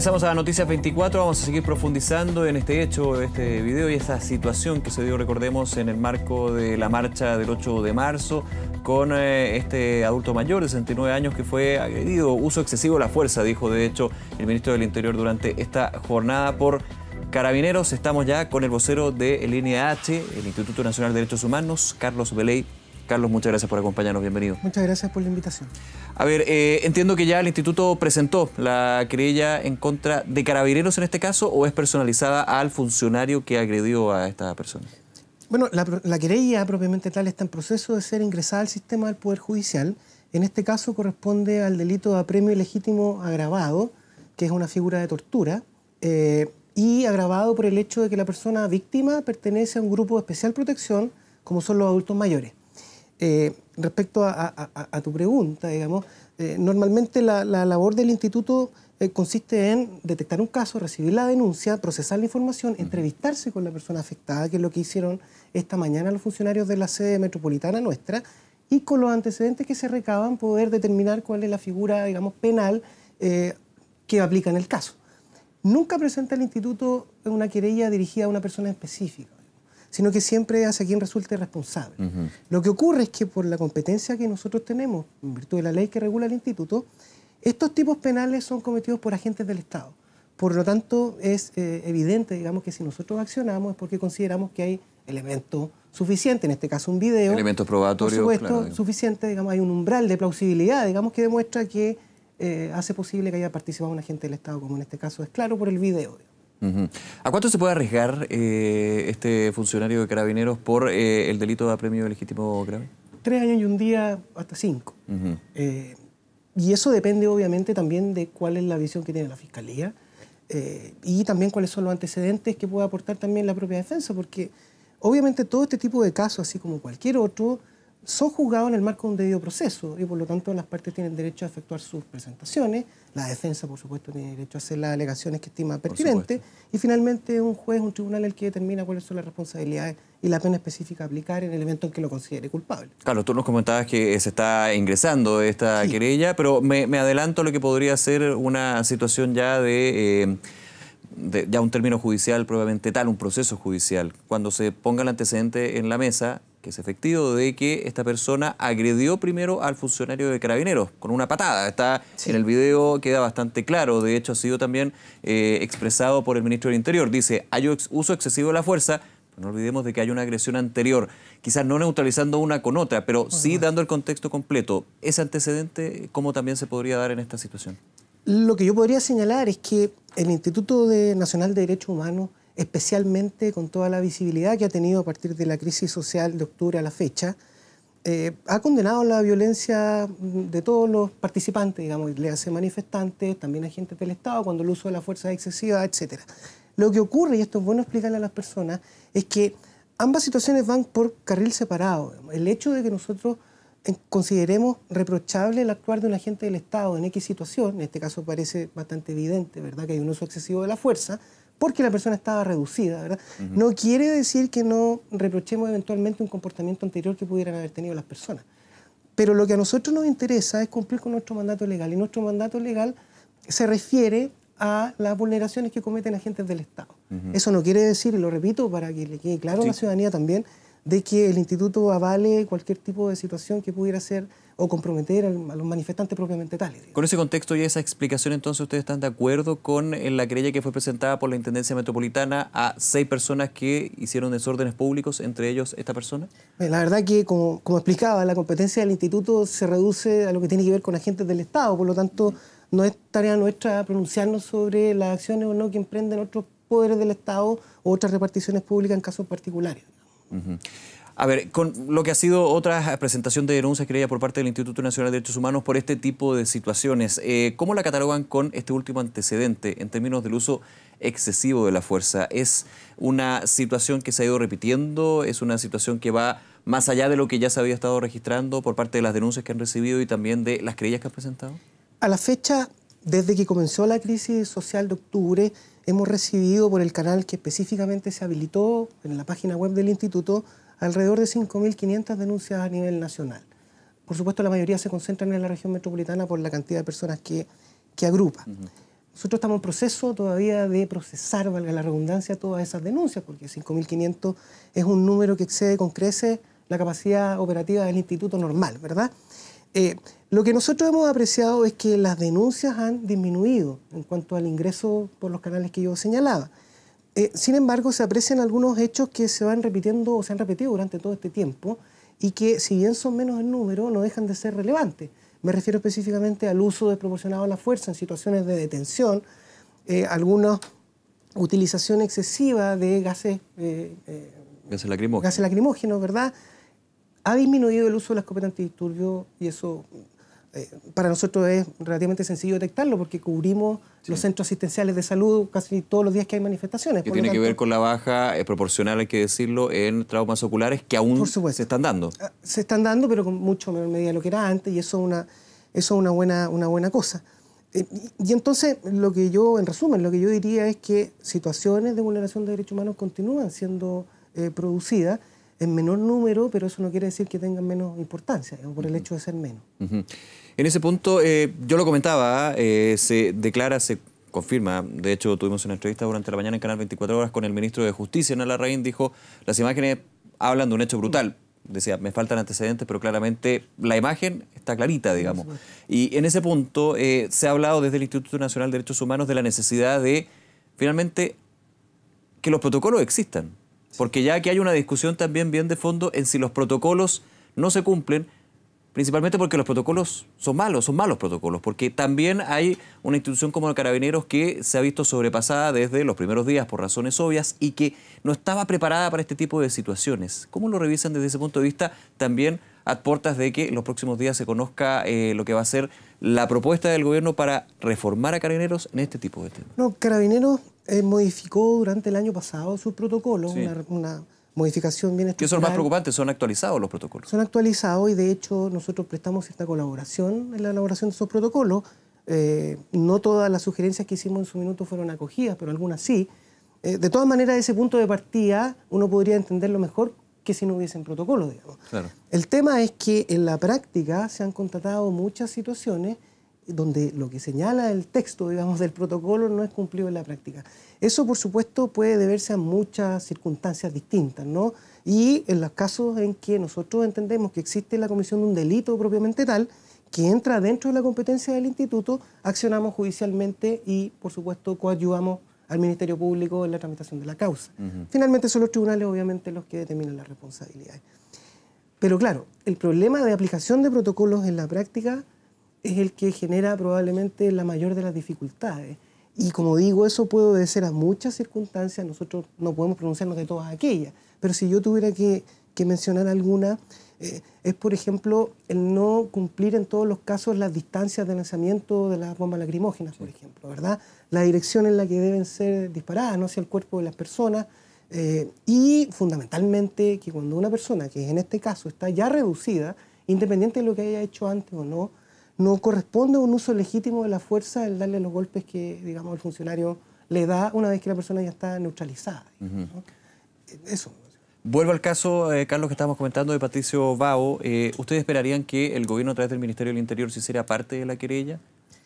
Pasamos a Noticias 24, vamos a seguir profundizando en este hecho, este video y esta situación que se dio, recordemos, en el marco de la marcha del 8 de marzo con este adulto mayor de 69 años que fue agredido, uso excesivo de la fuerza, dijo de hecho el ministro del Interior durante esta jornada por Carabineros. Estamos ya con el vocero de Línea H, el Instituto Nacional de Derechos Humanos, Carlos Veley. Carlos, muchas gracias por acompañarnos, bienvenido. Muchas gracias por la invitación. A ver, entiendo que ya el instituto presentó la querella en contra de Carabineros en este caso, ¿o es personalizada al funcionario que agredió a esta persona? Bueno, la querella propiamente tal está en proceso de ser ingresada al sistema del Poder Judicial. En este caso corresponde al delito de apremio ilegítimo agravado, que es una figura de tortura, y agravado por el hecho de que la persona víctima pertenece a un grupo de especial protección, como son los adultos mayores. Respecto a tu pregunta, digamos, normalmente la labor del instituto consiste en detectar un caso, recibir la denuncia, procesar la información, entrevistarse con la persona afectada, que es lo que hicieron esta mañana los funcionarios de la sede metropolitana nuestra, y con los antecedentes que se recaban poder determinar cuál es la figura, digamos, penal que aplica en el caso. Nunca presenta el instituto una querella dirigida a una persona específica, sino que siempre hacia quien resulte responsable. Lo que ocurre es que por la competencia que nosotros tenemos, en virtud de la ley que regula el instituto, estos tipos penales son cometidos por agentes del Estado. Por lo tanto, es evidente, digamos, que si nosotros accionamos es porque consideramos que hay elementos suficientes, en este caso un video. Elementos probatorios, por supuesto, claro, suficiente, digamos, hay un umbral de plausibilidad, digamos, que demuestra que hace posible que haya participado un agente del Estado, como en este caso es claro por el video. ¿A cuánto se puede arriesgar este funcionario de Carabineros por el delito de apremio ilegítimo grave? 3 años y un día hasta 5. Y eso depende obviamente también de cuál es la visión que tiene la Fiscalía y también cuáles son los antecedentes que puede aportar también la propia defensa, porque obviamente todo este tipo de casos, así como cualquier otro, son juzgados en el marco de un debido proceso y por lo tanto las partes tienen derecho a efectuar sus presentaciones, la defensa por supuesto tiene derecho a hacer las alegaciones que estima pertinentes y finalmente un juez, un tribunal el que determina cuáles son las responsabilidades y la pena específica a aplicar en el evento en que lo considere culpable. Claro, tú nos comentabas que se está ingresando esta querella, pero me adelanto a lo que podría ser una situación ya de ya un término judicial probablemente tal, un proceso judicial, cuando se ponga el antecedente en la mesa, que es efectivo, de que esta persona agredió primero al funcionario de Carabineros con una patada. Está en el video, queda bastante claro. De hecho, ha sido también expresado por el ministro del Interior. Dice, hay uso excesivo de la fuerza, pero no olvidemos de que hay una agresión anterior. Quizás no neutralizando una con otra, pero sí dando el contexto completo. ¿Ese antecedente cómo también se podría dar en esta situación? Lo que yo podría señalar es que el Instituto Nacional de Derechos Humanos, especialmente con toda la visibilidad que ha tenido a partir de la crisis social de octubre a la fecha, ha condenado la violencia de todos los participantes, digamos, le hace manifestantes, también agentes del Estado, cuando el uso de la fuerza es excesiva, etc. Lo que ocurre, y esto es bueno explicarle a las personas, es que ambas situaciones van por carril separado. El hecho de que nosotros consideremos reprochable el actuar de un agente del Estado en X situación, en este caso parece bastante evidente, ¿verdad?, que hay un uso excesivo de la fuerza, porque la persona estaba reducida, ¿verdad? No quiere decir que no reprochemos eventualmente un comportamiento anterior que pudieran haber tenido las personas. Pero lo que a nosotros nos interesa es cumplir con nuestro mandato legal, y nuestro mandato legal se refiere a las vulneraciones que cometen agentes del Estado. Eso no quiere decir, y lo repito para que le quede claro a la ciudadanía también, de que el instituto avale cualquier tipo de situación que pudiera ser o comprometer a los manifestantes propiamente tales. Digamos. Con ese contexto y esa explicación, entonces, ¿ustedes están de acuerdo con la querella que fue presentada por la Intendencia Metropolitana a 6 personas que hicieron desórdenes públicos, entre ellos esta persona? La verdad que, como explicaba, la competencia del instituto se reduce a lo que tiene que ver con agentes del Estado, por lo tanto, no es tarea nuestra pronunciarnos sobre las acciones o no que emprenden otros poderes del Estado o otras reparticiones públicas en casos particulares. A ver, con lo que ha sido otra presentación de denuncias querella por parte del Instituto Nacional de Derechos Humanos por este tipo de situaciones, ¿cómo la catalogan con este último antecedente en términos del uso excesivo de la fuerza? ¿Es una situación que se ha ido repitiendo? ¿Es una situación que va más allá de lo que ya se había estado registrando por parte de las denuncias que han recibido y también de las querellas que han presentado? A la fecha, desde que comenzó la crisis social de octubre, hemos recibido por el canal que específicamente se habilitó en la página web del Instituto alrededor de 5.500 denuncias a nivel nacional. Por supuesto, la mayoría se concentran en la región metropolitana por la cantidad de personas que agrupa. nosotros estamos en proceso todavía de procesar, valga la redundancia, todas esas denuncias, porque 5.500 es un número que excede con creces la capacidad operativa del instituto normal, ¿verdad? Lo que nosotros hemos apreciado es que las denuncias han disminuido en cuanto al ingreso por los canales que yo señalaba. Sin embargo, se aprecian algunos hechos que se van repitiendo o se han repetido durante todo este tiempo y que, si bien son menos en número, no dejan de ser relevantes. Me refiero específicamente al uso desproporcionado de la fuerza en situaciones de detención, alguna utilización excesiva de gases lacrimógenos, ¿verdad? Ha disminuido el uso de la escopeta antidisturbios y eso para nosotros es relativamente sencillo detectarlo porque cubrimos los centros asistenciales de salud casi todos los días que hay manifestaciones. Que tiene que ver con la baja proporcional, hay que decirlo, en traumas oculares que aún se están dando. Se están dando, pero con mucho menor medida de lo que era antes y eso es una buena cosa. Y entonces, en resumen, lo que yo diría es que situaciones de vulneración de derechos humanos continúan siendo producidas en menor número, pero eso no quiere decir que tengan menos importancia, por el hecho de ser menos. En ese punto, yo lo comentaba, se declara, se confirma, de hecho tuvimos una entrevista durante la mañana en Canal 24 Horas con el ministro de Justicia, Nala Larraín, dijo, las imágenes hablan de un hecho brutal. Decía, me faltan antecedentes, pero claramente la imagen está clarita, digamos. Y en ese punto se ha hablado desde el Instituto Nacional de Derechos Humanos de la necesidad de, finalmente, que los protocolos existan. Porque ya que hay una discusión también bien de fondo en si los protocolos no se cumplen, principalmente porque los protocolos son malos protocolos, porque también hay una institución como el Carabineros que se ha visto sobrepasada desde los primeros días por razones obvias y que no estaba preparada para este tipo de situaciones. ¿Cómo lo revisan desde ese punto de vista? También a puertas de que en los próximos días se conozca lo que va a ser la propuesta del gobierno para reformar a Carabineros en este tipo de temas. No, Carabineros modificó durante el año pasado sus protocolos, sí. una modificación bien estructural. ¿Qué son los más preocupantes? ¿Son actualizados los protocolos? Son actualizados y de hecho nosotros prestamos esta colaboración en la elaboración de esos protocolos. No todas las sugerencias que hicimos en su minuto fueron acogidas, pero algunas sí. De todas maneras, ese punto de partida uno podría entenderlo mejor que si no hubiesen protocolos, digamos. Claro. El tema es que en la práctica se han constatado muchas situaciones donde lo que señala el texto, digamos, del protocolo no es cumplido en la práctica. Eso, por supuesto, puede deberse a muchas circunstancias distintas, ¿no? Y en los casos en que nosotros entendemos que existe la comisión de un delito propiamente tal, que entra dentro de la competencia del instituto, accionamos judicialmente y, por supuesto, coadyuvamos al Ministerio Público en la tramitación de la causa. Finalmente son los tribunales, obviamente, los que determinan las responsabilidades. Pero claro, el problema de aplicación de protocolos en la práctica es el que genera probablemente la mayor de las dificultades. Y como digo, eso puede obedecer a muchas circunstancias, nosotros no podemos pronunciarnos de todas aquellas, pero si yo tuviera que mencionar alguna, es por ejemplo el no cumplir en todos los casos las distancias de lanzamiento de las bombas lacrimógenas, por ejemplo, ¿verdad? La dirección en la que deben ser disparadas, no hacia el cuerpo de las personas, y fundamentalmente que cuando una persona, que en este caso está ya reducida, independiente de lo que haya hecho antes o no corresponde a un uso legítimo de la fuerza el darle los golpes que, digamos, el funcionario le da una vez que la persona ya está neutralizada. ¿No? Eso. Vuelvo al caso, Carlos, que estábamos comentando de Patricio Bao. ¿Ustedes esperarían que el gobierno a través del Ministerio del Interior se hiciera parte de la querella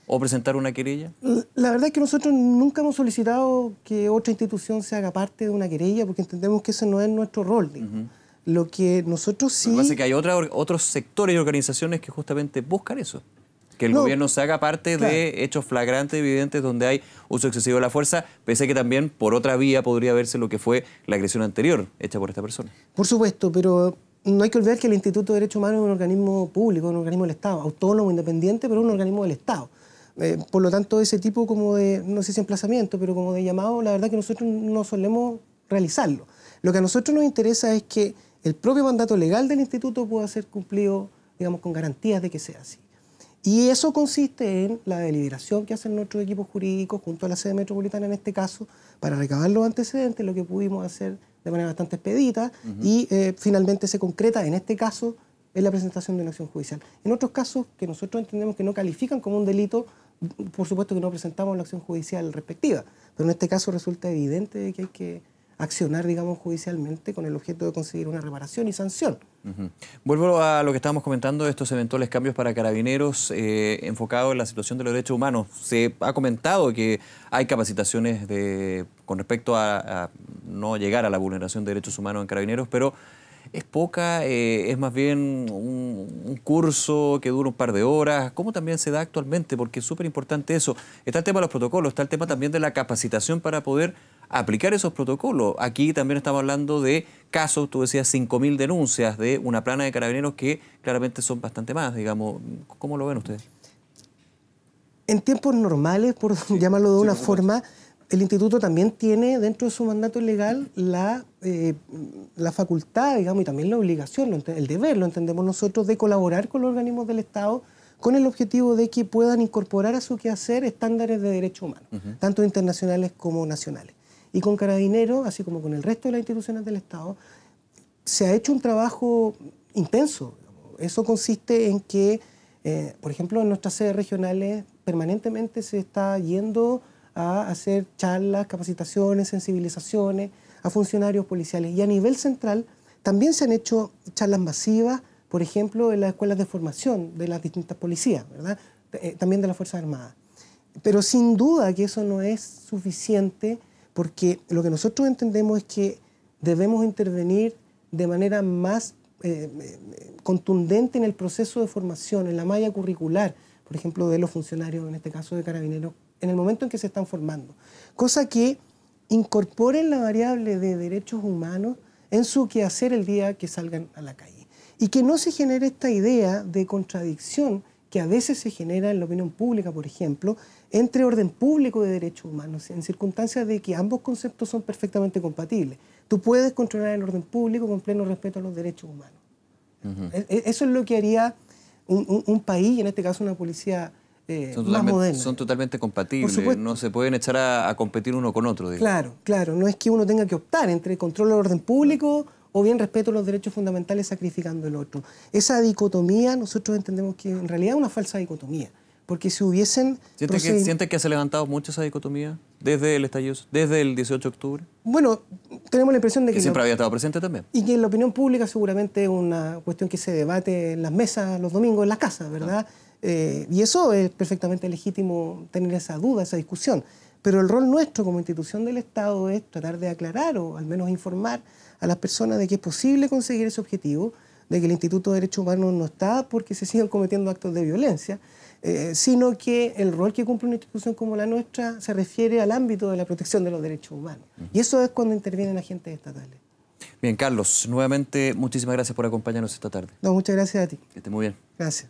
o presentar una querella? La verdad es que nosotros nunca hemos solicitado que otra institución se haga parte de una querella porque entendemos que ese no es nuestro rol. Lo que nosotros sí... Lo que pasa es que hay otros sectores y organizaciones que justamente buscan eso. Que el gobierno se haga parte de hechos flagrantes, evidentes, donde hay uso excesivo de la fuerza, pese a que también por otra vía podría verse lo que fue la agresión anterior hecha por esta persona. Por supuesto, pero no hay que olvidar que el Instituto de Derechos Humanos es un organismo público, un organismo del Estado, autónomo, independiente, pero un organismo del Estado. Por lo tanto, ese tipo como de, no sé si emplazamiento, pero como de llamado, la verdad que nosotros no solemos realizarlo. Lo que a nosotros nos interesa es que el propio mandato legal del instituto pueda ser cumplido, digamos, con garantías de que sea así. Y eso consiste en la deliberación que hacen nuestros equipos jurídicos junto a la sede metropolitana en este caso para recabar los antecedentes, lo que pudimos hacer de manera bastante expedita y finalmente se concreta en este caso en la presentación de una acción judicial. En otros casos que nosotros entendemos que no califican como un delito, por supuesto que no presentamos la acción judicial respectiva, pero en este caso resulta evidente que hay que accionar, digamos, judicialmente con el objeto de conseguir una reparación y sanción. Vuelvo a lo que estábamos comentando, estos eventuales cambios para Carabineros enfocados en la situación de los derechos humanos. Se ha comentado que hay capacitaciones con respecto a no llegar a la vulneración de derechos humanos en Carabineros, pero es poca, es más bien un curso que dura un par de horas. ¿Cómo también se da actualmente? Porque es súper importante eso. Está el tema de los protocolos, está el tema también de la capacitación para poder aplicar esos protocolos. Aquí también estamos hablando de casos, tú decías 5.000 denuncias de una plana de Carabineros que claramente son bastante más, digamos. ¿Cómo lo ven ustedes? En tiempos normales, por llamarlo de una forma, el Instituto también tiene dentro de su mandato legal la facultad, digamos, y también la obligación, el deber, lo entendemos nosotros, de colaborar con los organismos del Estado con el objetivo de que puedan incorporar a su quehacer estándares de derechos humanos, tanto internacionales como nacionales. Y con Carabineros, así como con el resto de las instituciones del Estado, se ha hecho un trabajo intenso. Eso consiste en que, por ejemplo, en nuestras sedes regionales permanentemente se está yendo a hacer charlas, capacitaciones, sensibilizaciones a funcionarios policiales. Y a nivel central también se han hecho charlas masivas, por ejemplo, en las escuelas de formación de las distintas policías, ¿verdad? También de las Fuerzas Armadas. Pero sin duda que eso no es suficiente, porque lo que nosotros entendemos es que debemos intervenir de manera más contundente en el proceso de formación, en la malla curricular, por ejemplo, de los funcionarios, en este caso de Carabineros, en el momento en que se están formando. Cosa que incorporen la variable de derechos humanos en su quehacer el día que salgan a la calle. Y que no se genere esta idea de contradicción que a veces se genera en la opinión pública, por ejemplo, entre orden público y derechos humanos, en circunstancias de que ambos conceptos son perfectamente compatibles. Tú puedes controlar el orden público con pleno respeto a los derechos humanos. Eso es lo que haría un país, y en este caso una policía más moderna. Son totalmente compatibles, no se pueden echar a competir uno con otro. Digamos. Claro, claro, no es que uno tenga que optar entre control del orden público o bien respeto a los derechos fundamentales sacrificando el otro. Esa dicotomía nosotros entendemos que en realidad es una falsa dicotomía, porque si hubiesen... ¿Siente que se ha levantado mucho esa dicotomía desde el estallido, desde el 18 de octubre? Bueno, tenemos la impresión de que siempre había estado presente también. Y que en la opinión pública seguramente es una cuestión que se debate en las mesas los domingos en las casas, ¿verdad? Y eso es perfectamente legítimo tener esa duda, esa discusión. Pero el rol nuestro como institución del Estado es tratar de aclarar o al menos informar a las personas de que es posible conseguir ese objetivo, de que el Instituto de Derechos Humanos no está porque se sigan cometiendo actos de violencia, sino que el rol que cumple una institución como la nuestra se refiere al ámbito de la protección de los derechos humanos. Y eso es cuando intervienen agentes estatales. Bien, Carlos, nuevamente muchísimas gracias por acompañarnos esta tarde. No, muchas gracias a ti. Que esté muy bien. Gracias.